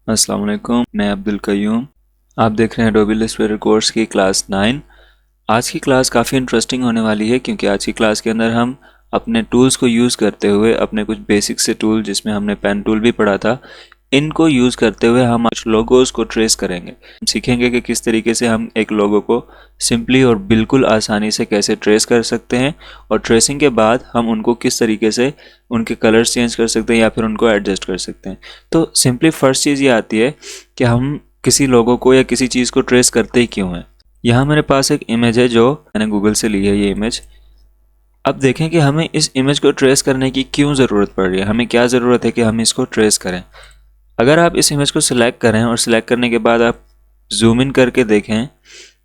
अस्सलाम वालेकुम, मैं अब्दुल कयूम। आप देख रहे हैं एडोबी इलस्ट्रेटर कोर्स की क्लास 9। आज की क्लास काफ़ी इंटरेस्टिंग होने वाली है क्योंकि आज की क्लास के अंदर हम अपने टूल्स को यूज़ करते हुए अपने कुछ बेसिक से टूल जिसमें हमने पेन टूल भी पढ़ा था, इनको यूज़ करते हुए हम कुछ लोगोज़ को ट्रेस करेंगे। हम सीखेंगे कि किस तरीके से हम एक लोगो को सिंपली और बिल्कुल आसानी से कैसे ट्रेस कर सकते हैं और ट्रेसिंग के बाद हम उनको किस तरीके से उनके कलर्स चेंज कर सकते हैं या फिर उनको एडजस्ट कर सकते हैं। तो सिंपली फर्स्ट चीज़ ये आती है कि हम किसी लोगो को या किसी चीज़ को ट्रेस करते ही क्यों हैं। यहाँ मेरे पास एक इमेज है जो मैंने गूगल से ली है ये इमेज। अब देखें कि हमें इस इमेज को ट्रेस करने की क्यों ज़रूरत पड़ रही है, हमें क्या ज़रूरत है कि हम इसको ट्रेस करें। अगर आप इस इमेज को सिलेक्ट करें और सिलेक्ट करने के बाद आप जूम इन करके देखें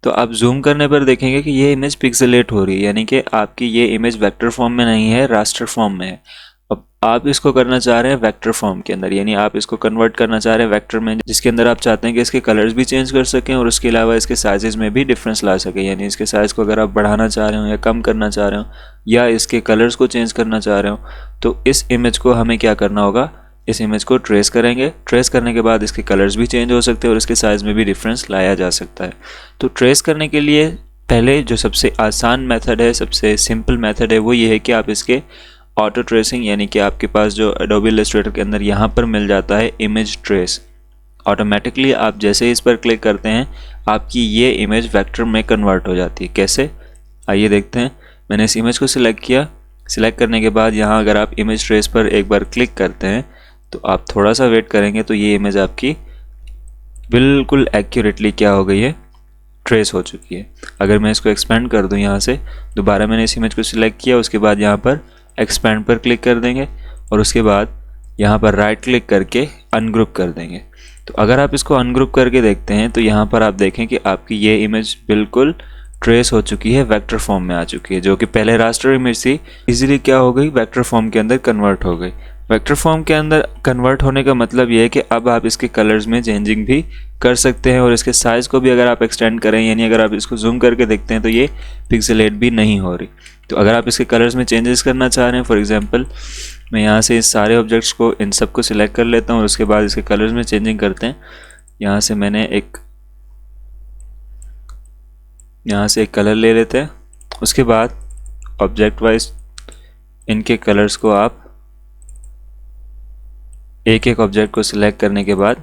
तो आप जूम करने पर देखेंगे कि ये इमेज पिक्सेलेट हो रही है, यानी कि आपकी ये इमेज वेक्टर फॉर्म में नहीं है, रास्टर फॉर्म में है। अब आप इसको करना चाह रहे हैं वेक्टर फॉर्म के अंदर, यानी आप इसको कन्वर्ट करना चाह रहे हैं वेक्टर में, जिसके अंदर आप चाहते हैं कि इसके कलर्स भी चेंज कर सकें और उसके अलावा इसके साइजेस में भी डिफरेंस ला सकें। यानी इसके साइज़ को अगर आप बढ़ाना चाह रहे हो या कम करना चाह रहे हो या इसके कलर्स को चेंज करना चाह रहे हो, तो इस इमेज को हमें क्या करना होगा, इस इमेज को ट्रेस करेंगे। ट्रेस करने के बाद इसके कलर्स भी चेंज हो सकते हैं और इसके साइज़ में भी डिफरेंस लाया जा सकता है। तो ट्रेस करने के लिए पहले जो सबसे आसान मेथड है, सबसे सिंपल मेथड है, वो ये है कि आप इसके ऑटो ट्रेसिंग, यानी कि आपके पास जो एडोबी इलस्ट्रेटर के अंदर यहाँ पर मिल जाता है इमेज ट्रेस, ऑटोमेटिकली आप जैसे ही इस पर क्लिक करते हैं आपकी ये इमेज वेक्टर में कन्वर्ट हो जाती है। कैसे, आइए देखते हैं। मैंने इस इमेज को सिलेक्ट किया। सिलेक्ट करने के बाद यहाँ अगर आप इमेज ट्रेस पर एक बार क्लिक करते हैं तो आप थोड़ा सा वेट करेंगे तो ये इमेज आपकी बिल्कुल एक्यूरेटली क्या हो गई है, ट्रेस हो चुकी है। अगर मैं इसको एक्सपेंड कर दूं, यहाँ से दोबारा मैंने इस इमेज को सिलेक्ट किया, उसके बाद यहाँ पर एक्सपेंड पर क्लिक कर देंगे और उसके बाद यहाँ पर राइट क्लिक करके अनग्रुप कर देंगे। तो अगर आप इसको अनग्रुप करके देखते हैं तो यहाँ पर आप देखें कि आपकी ये इमेज बिल्कुल ट्रेस हो चुकी है, वेक्टर फॉर्म में आ चुकी है। जो कि पहले रास्टर इमेज थी, इजीली क्या हो गई, वेक्टर फॉर्म के अंदर कन्वर्ट हो गई। वेक्टर फॉर्म के अंदर कन्वर्ट होने का मतलब ये है कि अब आप इसके कलर्स में चेंजिंग भी कर सकते हैं और इसके साइज़ को भी अगर आप एक्सटेंड करें, यानी अगर आप इसको जूम करके देखते हैं तो ये पिक्सेलेट भी नहीं हो रही। तो अगर आप इसके कलर्स में चेंजेस करना चाह रहे हैं, फॉर एग्जांपल मैं यहाँ से इस सारे ऑब्जेक्ट्स को, इन सब को सिलेक्ट कर लेता हूँ और उसके बाद इसके कलर्स में चेंजिंग करते हैं। यहाँ से एक कलर ले लेते हैं। उसके बाद ऑब्जेक्ट वाइज इनके कलर्स को आप एक एक ऑब्जेक्ट को सिलेक्ट करने के बाद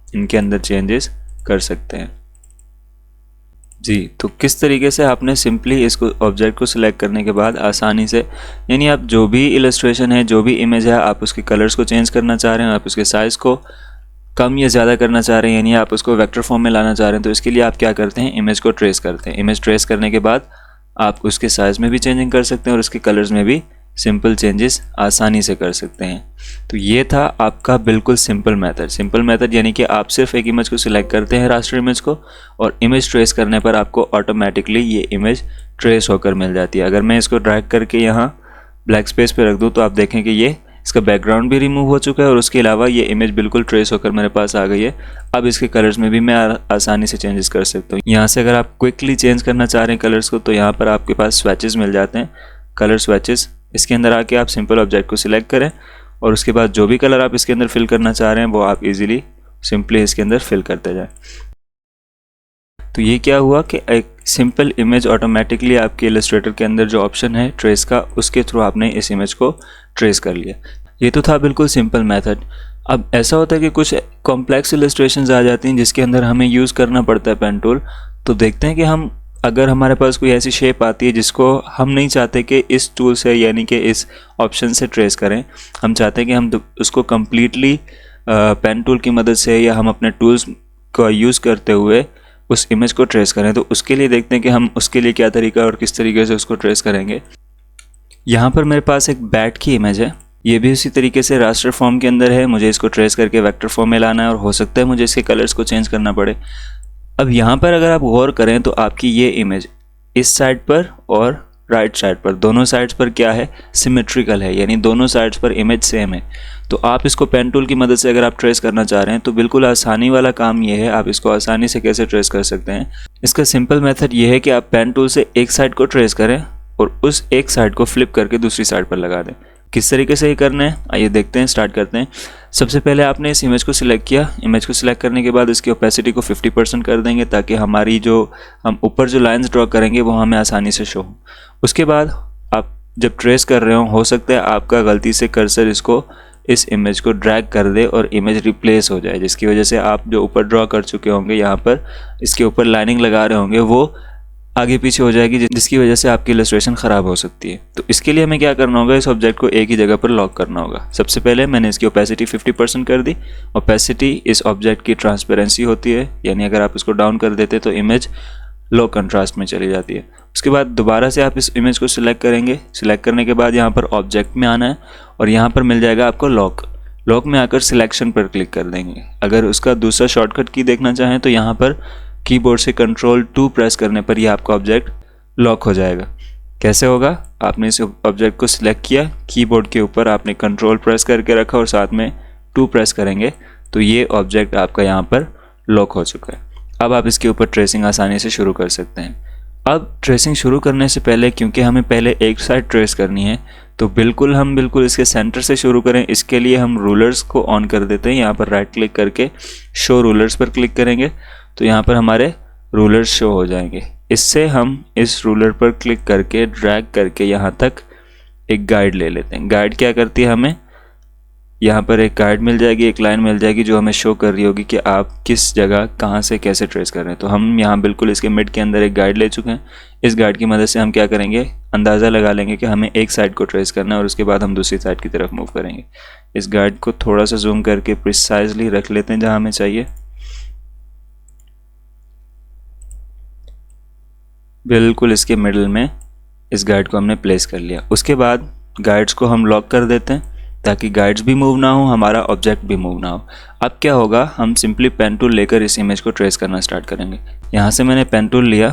इनके अंदर चेंजेस कर सकते हैं जी। तो किस तरीके से आपने सिंपली इसको ऑब्जेक्ट को सिलेक्ट करने के बाद आसानी से, यानी आप जो भी इलस्ट्रेशन है, जो भी इमेज है, आप उसके कलर्स को चेंज करना चाह रहे हैं, आप उसके साइज़ को कम या ज़्यादा करना चाह रहे हैं, यानी आप उसको वेक्टर फॉर्म में लाना चाह रहे हैं, तो इसके लिए आप क्या करते हैं, इमेज को ट्रेस करते हैं। इमेज ट्रेस करने के बाद आप उसके साइज़ में भी चेंजिंग कर सकते हैं और उसके कलर्स में भी सिंपल चेंजेस आसानी से कर सकते हैं। तो ये था आपका बिल्कुल सिंपल मेथड, यानी कि आप सिर्फ एक इमेज को सिलेक्ट करते हैं, रास्टर इमेज को, और इमेज ट्रेस करने पर आपको ऑटोमेटिकली ये इमेज ट्रेस होकर मिल जाती है। अगर मैं इसको ड्रैग करके यहाँ ब्लैक स्पेस पे रख दूँ तो आप देखें कि ये इसका बैकग्राउंड भी रिमूव हो चुका है और उसके अलावा ये इमेज बिल्कुल ट्रेस होकर मेरे पास आ गई है। अब इसके कलर्स में भी मैं आसानी से चेंजेस कर सकता हूँ। यहाँ से अगर आप क्विकली चेंज करना चाह रहे हैं कलर्स को, तो यहाँ पर आपके पास स्वैचेस मिल जाते हैं, कलर स्वैचेस। इसके अंदर आके आप सिंपल ऑब्जेक्ट को सिलेक्ट करें और उसके बाद जो भी कलर आप इसके अंदर फिल करना चाह रहे हैं वो आप इजीली सिंपली इसके अंदर फिल करते जाएं। तो ये क्या हुआ कि एक सिंपल इमेज ऑटोमेटिकली आपके इलस्ट्रेटर के अंदर जो ऑप्शन है ट्रेस का, उसके थ्रू आपने इस इमेज को ट्रेस कर लिया। ये तो था बिल्कुल सिंपल मेथड। अब ऐसा होता है कि कुछ कॉम्प्लेक्स इलस्ट्रेशंस आ जाती हैं जिसके अंदर हमें यूज़ करना पड़ता है पेन टूल। तो देखते हैं कि हम, अगर हमारे पास कोई ऐसी शेप आती है जिसको हम नहीं चाहते कि इस टूल से, यानी कि इस ऑप्शन से ट्रेस करें, हम चाहते हैं कि हम उसको कम्प्लीटली पेन टूल की मदद से या हम अपने टूल्स का यूज़ करते हुए उस इमेज को ट्रेस करें, तो उसके लिए देखते हैं कि हम उसके लिए क्या तरीका और किस तरीके से उसको ट्रेस करेंगे। यहाँ पर मेरे पास एक बैट की इमेज है, ये भी उसी तरीके से रास्टर फॉर्म के अंदर है। मुझे इसको ट्रेस करके वेक्टर फॉर्म में लाना है और हो सकता है मुझे इसके कलर्स को चेंज करना पड़े। अब यहाँ पर अगर आप गौर करें तो आपकी ये इमेज इस साइड पर और राइट साइड पर, दोनों साइड्स पर क्या है, सिमेट्रिकल है, यानी दोनों साइड्स पर इमेज सेम है। तो आप इसको पेन टूल की मदद से अगर आप ट्रेस करना चाह रहे हैं तो बिल्कुल आसानी वाला काम ये है, आप इसको आसानी से कैसे ट्रेस कर सकते हैं। इसका सिंपल मेथड ये है कि आप पेन टूल से एक साइड को ट्रेस करें और उस एक साइड को फ्लिप करके दूसरी साइड पर लगा दें। किस तरीके से ये करना है आइए देखते हैं, स्टार्ट करते हैं। सबसे पहले आपने इस इमेज को सिलेक्ट किया। इमेज को सिलेक्ट करने के बाद इसकी ओपेसिटी को 50% कर देंगे ताकि हमारी जो हम ऊपर जो लाइंस ड्रॉ करेंगे वो हमें आसानी से शो हो। उसके बाद आप जब ट्रेस कर रहे हो सकता है आपका गलती से कर्सर इस इमेज को ड्रैग कर दे और इमेज रिप्लेस हो जाए, जिसकी वजह से आप जो ऊपर ड्रॉ कर चुके होंगे यहाँ पर इसके ऊपर लाइनिंग लगा रहे होंगे वो आगे पीछे हो जाएगी, जिसकी वजह से आपकी इलस्ट्रेशन ख़राब हो सकती है। तो इसके लिए हमें क्या करना होगा, इस ऑब्जेक्ट को एक ही जगह पर लॉक करना होगा। सबसे पहले मैंने इसकी ओपेसिटी 50% कर दी। ओपेसिटी इस ऑब्जेक्ट की ट्रांसपेरेंसी होती है, यानी अगर आप इसको डाउन कर देते तो इमेज लो कंट्रास्ट में चली जाती है। उसके बाद दोबारा से आप इस इमेज को सिलेक्ट करेंगे। सिलेक्ट करने के बाद यहाँ पर ऑब्जेक्ट में आना है और यहाँ पर मिल जाएगा आपको लॉक। लॉक में आकर सिलेक्शन पर क्लिक कर देंगे। अगर उसका दूसरा शॉर्टकट की देखना चाहें तो यहाँ पर कीबोर्ड से Ctrl+2 प्रेस करने पर यह आपका ऑब्जेक्ट लॉक हो जाएगा। कैसे होगा, आपने इस ऑब्जेक्ट को सिलेक्ट किया, कीबोर्ड के ऊपर आपने Ctrl प्रेस करके रखा और साथ में 2 प्रेस करेंगे तो ये ऑब्जेक्ट आपका यहाँ पर लॉक हो चुका है। अब आप इसके ऊपर ट्रेसिंग आसानी से शुरू कर सकते हैं। अब ट्रेसिंग शुरू करने से पहले, क्योंकि हमें पहले एक साइड ट्रेस करनी है, तो हम बिल्कुल इसके सेंटर से शुरू करें। इसके लिए हम रूलर्स को ऑन कर देते हैं। यहाँ पर राइट क्लिक करके शो रूलर्स पर क्लिक करेंगे तो यहाँ पर हमारे रूलर्स शो हो जाएंगे। इससे हम इस रूलर पर क्लिक करके ड्रैग करके यहाँ तक एक गाइड ले लेते हैं। गाइड क्या करती है, हमें यहाँ पर एक गाइड मिल जाएगी, एक लाइन मिल जाएगी जो हमें शो कर रही होगी कि आप किस जगह कहाँ से कैसे ट्रेस कर रहे हैं। तो हम यहाँ बिल्कुल इसके मिड के अंदर एक गाइड ले चुके हैं। इस गाइड की मदद से हम क्या करेंगे, अंदाज़ा लगा लेंगे कि हमें एक साइड को ट्रेस करना है और उसके बाद हम दूसरी साइड की तरफ मूव करेंगे। इस गाइड को थोड़ा सा जूम करके प्रिसाइजली रख लेते हैं जहाँ हमें चाहिए। बिल्कुल इसके मिडल में इस गाइड को हमने प्लेस कर लिया। उसके बाद गाइड्स को हम लॉक कर देते हैं ताकि गाइड्स भी मूव ना हो, हमारा ऑब्जेक्ट भी मूव ना हो। अब क्या होगा, हम सिंपली पेन टूल लेकर इस इमेज को ट्रेस करना स्टार्ट करेंगे। यहाँ से मैंने पेन टूल लिया।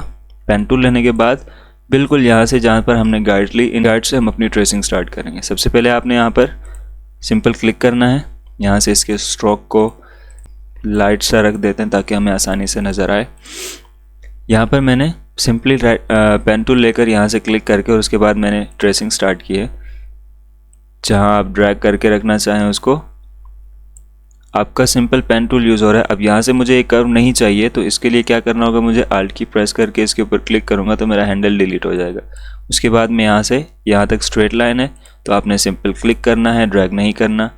पेन टूल लेने के बाद बिल्कुल यहाँ से जहाँ पर हमने गाइड ली, इन गाइड से हम अपनी ट्रेसिंग स्टार्ट करेंगे। सबसे पहले आपने यहाँ पर सिंपल क्लिक करना है। यहाँ से इसके स्ट्रोक को लाइट सा रख देते हैं ताकि हमें आसानी से नज़र आए। यहाँ पर मैंने सिंपली पेन टूल लेकर यहाँ से क्लिक करके और उसके बाद मैंने ट्रेसिंग स्टार्ट की है। जहाँ आप ड्रैग करके रखना चाहें उसको, आपका सिंपल पेन टूल यूज़ हो रहा है। अब यहाँ से मुझे एक कर्व नहीं चाहिए तो इसके लिए क्या करना होगा, मुझे Alt की प्रेस करके इसके ऊपर क्लिक करूँगा तो मेरा हैंडल डिलीट हो जाएगा। उसके बाद में यहाँ से यहाँ तक स्ट्रेट लाइन है तो आपने सिंपल क्लिक करना है, ड्रैग नहीं करना।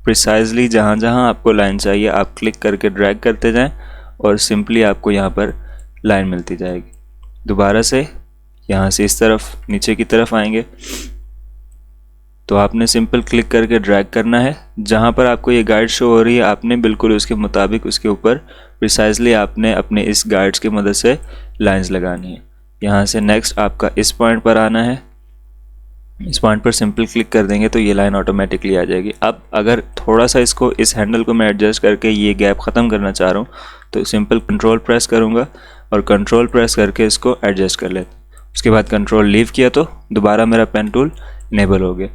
प्रिसाइजली जहाँ जहाँ आपको लाइन चाहिए आप क्लिक करके ड्रैग करते जाएँ और सिंपली आपको यहाँ पर लाइन मिलती जाएगी। दोबारा से यहाँ से इस तरफ नीचे की तरफ आएंगे तो आपने सिंपल क्लिक करके ड्रैग करना है। जहाँ पर आपको ये गाइड शो हो रही है आपने बिल्कुल उसके मुताबिक उसके ऊपर प्रिसाइजली आपने अपने इस गाइड्स की मदद से लाइंस लगानी है। यहाँ से नेक्स्ट आपका इस पॉइंट पर आना है। इस पॉइंट पर सिंपल क्लिक कर देंगे तो ये लाइन ऑटोमेटिकली आ जाएगी। अब अगर थोड़ा सा इसको इस हैंडल को मैं एडजस्ट करके ये गैप ख़त्म करना चाह रहा हूँ तो सिंपल कंट्रोल प्रेस करूँगा और कंट्रोल प्रेस करके इसको एडजस्ट कर लेते हैं। उसके बाद कंट्रोल लीव किया तो दोबारा मेरा पेन टूल इनेबल हो गया।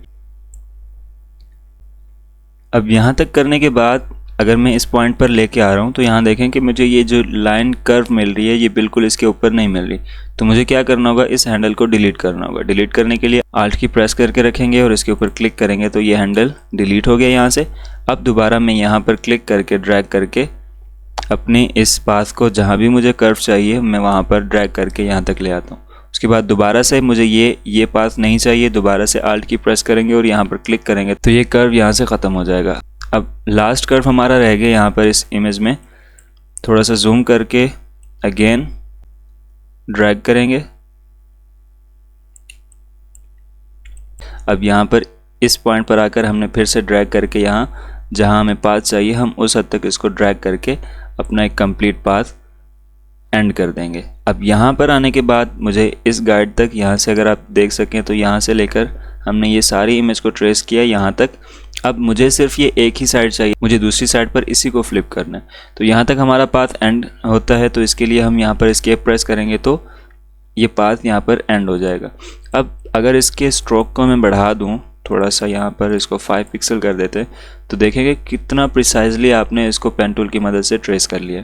अब यहाँ तक करने के बाद अगर मैं इस पॉइंट पर लेके आ रहा हूँ तो यहाँ देखें कि मुझे ये जो लाइन कर्व मिल रही है ये बिल्कुल इसके ऊपर नहीं मिल रही। तो मुझे क्या करना होगा, इस हैंडल को डिलीट करना होगा। डिलीट करने के लिए Alt की प्रेस करके रखेंगे और इसके ऊपर क्लिक करेंगे तो ये हैंडल डिलीट हो गया यहाँ से। अब दोबारा मैं यहाँ पर क्लिक करके ड्रैग करके अपनी इस पाथ को जहाँ भी मुझे कर्व चाहिए मैं वहाँ पर ड्रैग करके यहाँ तक ले आता हूँ। उसके बाद दोबारा से मुझे ये पाथ नहीं चाहिए, दोबारा से Alt की प्रेस करेंगे और यहाँ पर क्लिक करेंगे तो ये कर्व यहाँ से ख़त्म हो जाएगा। अब लास्ट कर्व हमारा रह गया यहाँ पर इस इमेज में। थोड़ा सा जूम करके अगेन ड्रैग करेंगे। अब यहाँ पर इस पॉइंट पर आकर हमने फिर से ड्रैग करके यहाँ जहाँ हमें पाथ चाहिए हम उस हद तक इसको ड्रैग करके अपना एक कंप्लीट पाथ एंड कर देंगे। अब यहाँ पर आने के बाद मुझे इस गाइड तक, यहाँ से अगर आप देख सकें तो यहाँ से लेकर हमने ये सारी इमेज को ट्रेस किया यहाँ तक। अब मुझे सिर्फ ये एक ही साइड चाहिए, मुझे दूसरी साइड पर इसी को फ्लिप करना है। तो यहाँ तक हमारा पाथ एंड होता है तो इसके लिए हम यहाँ पर एस्केप प्रेस करेंगे तो ये पाथ यहाँ पर एंड हो जाएगा। अब अगर इसके स्ट्रोक को मैं बढ़ा दूँ थोड़ा सा, यहाँ पर इसको 5 पिक्सल कर देते तो देखेंगे कितना प्रिसाइजली आपने इसको पेन टूल की मदद से ट्रेस कर लिया।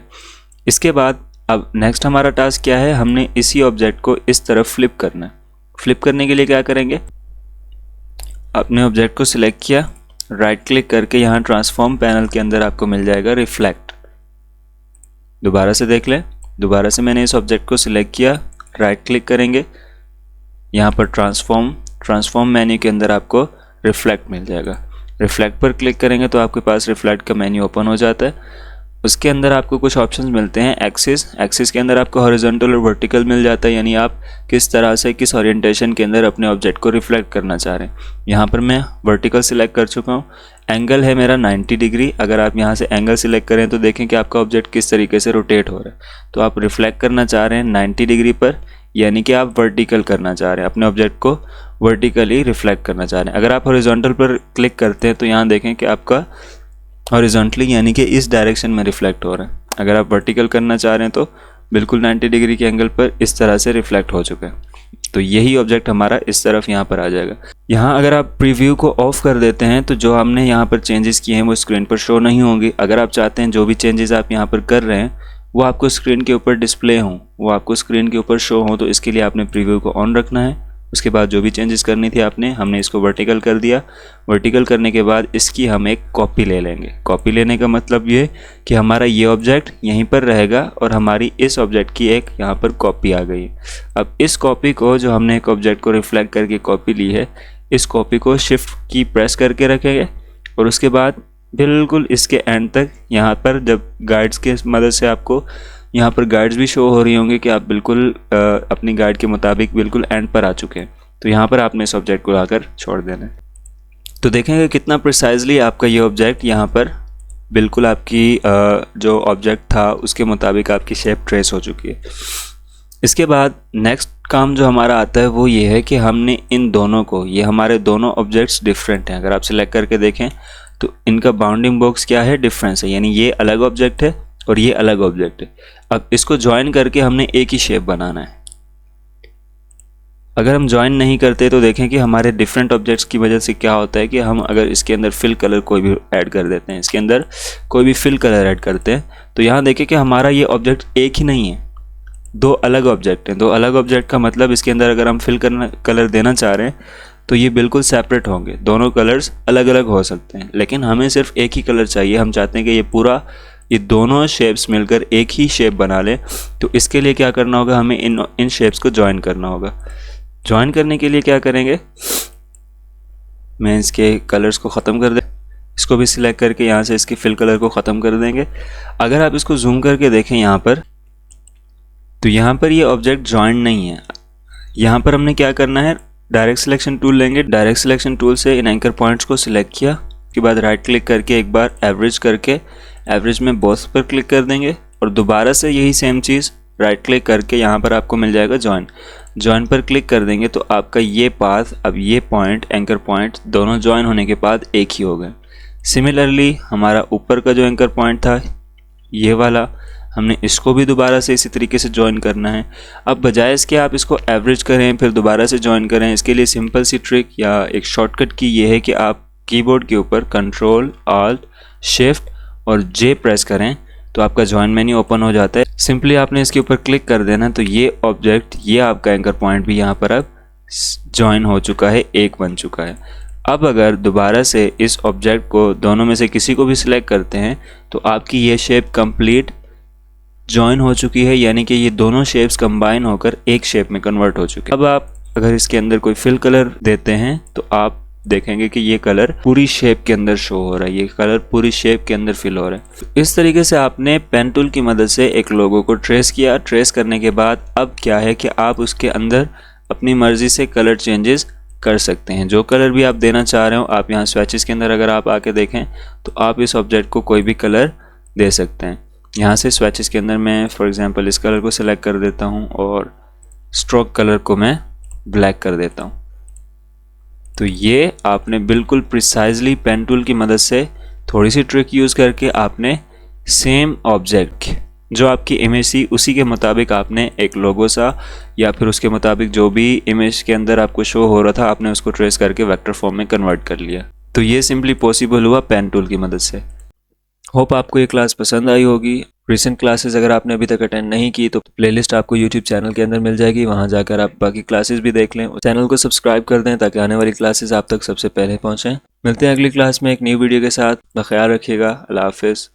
इसके बाद अब नेक्स्ट हमारा टास्क क्या है, हमने इसी ऑब्जेक्ट को इस तरफ फ्लिप करना है। फ्लिप करने के लिए क्या करेंगे, अपने ऑब्जेक्ट को सिलेक्ट किया, राइट क्लिक करके यहाँ ट्रांसफॉर्म पैनल के अंदर आपको मिल जाएगा रिफ्लेक्ट। दोबारा से देख लें, दोबारा से मैंने इस ऑब्जेक्ट को सिलेक्ट किया, राइट क्लिक करेंगे, यहाँ पर ट्रांसफॉर्म मेन्यू के अंदर आपको रिफ्लेक्ट मिल जाएगा। रिफ्लेक्ट पर क्लिक करेंगे तो आपके पास रिफ्लेक्ट का मेन्यू ओपन हो जाता है। उसके अंदर आपको कुछ ऑप्शंस मिलते हैं। एक्सिस के अंदर आपको हॉरिजॉन्टल और वर्टिकल मिल जाता है, यानी आप किस तरह से किस ओरिएंटेशन के अंदर अपने ऑब्जेक्ट को रिफ्लेक्ट करना चाह रहे हैं। यहाँ पर मैं वर्टिकल सिलेक्ट कर चुका हूँ। एंगल है मेरा 90 डिग्री। अगर आप यहाँ से एंगल सिलेक्ट करें तो देखें कि आपका ऑब्जेक्ट किस तरीके से रोटेट हो रहा है। तो आप रिफ्लेक्ट करना चाह रहे हैं 90 डिग्री पर, यानी कि आप वर्टिकल करना चाह रहे हैं, अपने ऑब्जेक्ट को वर्टिकली रिफ्लेक्ट करना चाह रहे हैं। अगर आप हॉरिजॉन्टल पर क्लिक करते हैं तो यहाँ देखें कि आपका हॉरिजॉन्टली यानी कि इस डायरेक्शन में रिफ्लेक्ट हो रहा है। अगर आप वर्टिकल करना चाह रहे हैं तो बिल्कुल 90 डिग्री के एंगल पर इस तरह से रिफ्लेक्ट हो चुका है। तो यही ऑब्जेक्ट हमारा इस तरफ यहाँ पर आ जाएगा। यहाँ अगर आप प्रीव्यू को ऑफ कर देते हैं तो जो हमने यहाँ पर चेंजेस किए हैं वो स्क्रीन पर शो नहीं होंगे। अगर आप चाहते हैं जो भी चेंजेस आप यहाँ पर कर रहे हैं वो आपको स्क्रीन के ऊपर डिस्प्ले हों, वो आपको स्क्रीन के ऊपर शो हो, तो इसके लिए आपने प्रीव्यू को ऑन रखना है। उसके बाद जो भी चेंजेस करनी थी हमने इसको वर्टिकल कर दिया। वर्टिकल करने के बाद इसकी हम एक कॉपी ले लेंगे। कॉपी लेने का मतलब ये कि हमारा ये ऑब्जेक्ट यहीं पर रहेगा और हमारी इस ऑब्जेक्ट की एक यहाँ पर कॉपी आ गई। अब इस कॉपी को, जो हमने एक ऑब्जेक्ट को रिफ्लेक्ट करके कॉपी ली है, इस कॉपी को शिफ्ट की प्रेस करके रखेंगे और उसके बाद बिल्कुल इसके एंड तक, यहाँ पर जब गाइड्स के मदद से आपको यहाँ पर गाइड्स भी शो हो रही होंगी कि आप बिल्कुल अपनी गाइड के मुताबिक बिल्कुल एंड पर आ चुके हैं, तो यहाँ पर आपने इस ऑब्जेक्ट को लाकर छोड़ देना है। तो देखेंगे कितना प्रिसाइजली आपका ये ऑब्जेक्ट यहाँ पर बिल्कुल आपकी जो ऑब्जेक्ट था उसके मुताबिक आपकी शेप ट्रेस हो चुकी है। इसके बाद नेक्स्ट काम जो हमारा आता है वो ये है कि हमने इन दोनों को, ये हमारे दोनों ऑब्जेक्ट्स डिफरेंट हैं। अगर आप सिलेक्ट करके देखें तो इनका बाउंडिंग बॉक्स क्या है, डिफरेंस है, यानी ये अलग ऑब्जेक्ट है और ये अलग ऑब्जेक्ट है। अब इसको ज्वाइन करके हमने एक ही शेप बनाना है। अगर हम ज्वाइन नहीं करते तो देखें कि हमारे डिफरेंट ऑब्जेक्ट्स की वजह से क्या होता है कि हम अगर इसके अंदर फिल कलर कोई भी ऐड कर देते हैं, इसके अंदर कोई भी फिल कलर ऐड करते हैं, तो यहाँ देखें कि हमारा ये ऑब्जेक्ट एक ही नहीं है, दो अलग ऑब्जेक्ट हैं। दो अलग ऑब्जेक्ट का मतलब इसके अंदर अगर हम फिल कलर देना चाह रहे हैं तो ये बिल्कुल सेपरेट होंगे, दोनों कलर्स अलग अलग हो सकते हैं, लेकिन हमें सिर्फ एक ही कलर चाहिए। हम चाहते हैं कि ये दोनों शेप्स मिलकर एक ही शेप बना लें। तो इसके लिए क्या करना होगा, हमें इन शेप्स को ज्वाइन करना होगा। ज्वाइन करने के लिए क्या करेंगे, मैं इसके कलर्स को ख़त्म कर दे, इसको भी सिलेक्ट करके यहाँ से इसके फिल कलर को ख़त्म कर देंगे। अगर आप इसको जूम करके देखें यहाँ पर, तो यहाँ पर ये ऑब्जेक्ट ज्वाइन नहीं है। यहाँ पर हमने क्या करना है, डायरेक्ट सिलेक्शन टूल लेंगे। डायरेक्ट सिलेक्शन टूल से इन एंकर पॉइंट्स को सिलेक्ट किया, उसके बाद राइट क्लिक करके एक बार एवरेज करके एवरेज में बोथ पर क्लिक कर देंगे और दोबारा से यही सेम चीज़ राइट क्लिक करके यहाँ पर आपको मिल जाएगा ज्वाइन पर क्लिक कर देंगे तो आपका ये पाथ, अब ये पॉइंट, एंकर पॉइंट दोनों ज्वाइन होने के बाद एक ही हो गए। सिमिलरली हमारा ऊपर का जो एंकर पॉइंट था ये वाला, हमने इसको भी दोबारा से इसी तरीके से ज्वाइन करना है। अब बजाय इसके आप इसको एवरेज करें फिर दोबारा से ज्वाइन करें, इसके लिए सिंपल सी ट्रिक या एक शॉर्टकट की ये है कि आप कीबोर्ड के ऊपर कंट्रोल ऑल्ट शिफ्ट और जे प्रेस करें तो आपका ज्वाइन मेन्यू ओपन हो जाता है। सिंपली आपने इसके ऊपर क्लिक कर देना तो ये ऑब्जेक्ट, ये आपका एंकर पॉइंट भी यहाँ पर अब ज्वाइन हो चुका है, एक बन चुका है। अब अगर दोबारा से इस ऑब्जेक्ट को दोनों में से किसी को भी सिलेक्ट करते हैं तो आपकी ये शेप कंप्लीट ज्वाइन हो चुकी है, यानी कि ये दोनों शेप्स कंबाइन होकर एक शेप में कन्वर्ट हो चुके हैं। अब आप अगर इसके अंदर कोई फिल कलर देते हैं तो आप देखेंगे कि ये कलर पूरी शेप के अंदर शो हो रहा है, ये कलर पूरी शेप के अंदर फिल हो रहा है। इस तरीके से आपने पेन टूल की मदद से एक लोगो को ट्रेस किया। ट्रेस करने के बाद अब क्या है कि आप उसके अंदर अपनी मर्जी से कलर चेंजेस कर सकते हैं। जो कलर भी आप देना चाह रहे हो, आप यहाँ स्वेचेस के अंदर अगर आप आके देखें तो आप इस ऑब्जेक्ट को कोई भी कलर दे सकते हैं। यहाँ से स्वेचेस के अंदर मैं फॉर एग्जांपल इस कलर को सिलेक्ट कर देता हूँ और स्ट्रोक कलर को मैं ब्लैक कर देता हूँ। तो ये आपने बिल्कुल प्रिसाइजली पेन टूल की मदद से थोड़ी सी ट्रिक यूज़ करके आपने सेम ऑब्जेक्ट जो आपकी इमेज थी उसी के मुताबिक आपने एक लोगो सा या फिर उसके मुताबिक जो भी इमेज के अंदर आपको शो हो रहा था आपने उसको ट्रेस करके वेक्टर फॉर्म में कन्वर्ट कर लिया। तो ये सिंपली पॉसिबल हुआ पेन टूल की मदद से। होप आपको ये क्लास पसंद आई होगी। रिसेंट क्लासेस अगर आपने अभी तक अटेंड नहीं की तो प्लेलिस्ट आपको यूट्यूब चैनल के अंदर मिल जाएगी, वहाँ जाकर आप बाकी क्लासेस भी देख लें। चैनल को सब्सक्राइब कर दें ताकि आने वाली क्लासेस आप तक सबसे पहले पहुँचें। मिलते हैं अगली क्लास में एक न्यू वीडियो के साथ। ख्याल रखिएगा। अल्लाह हाफिज़।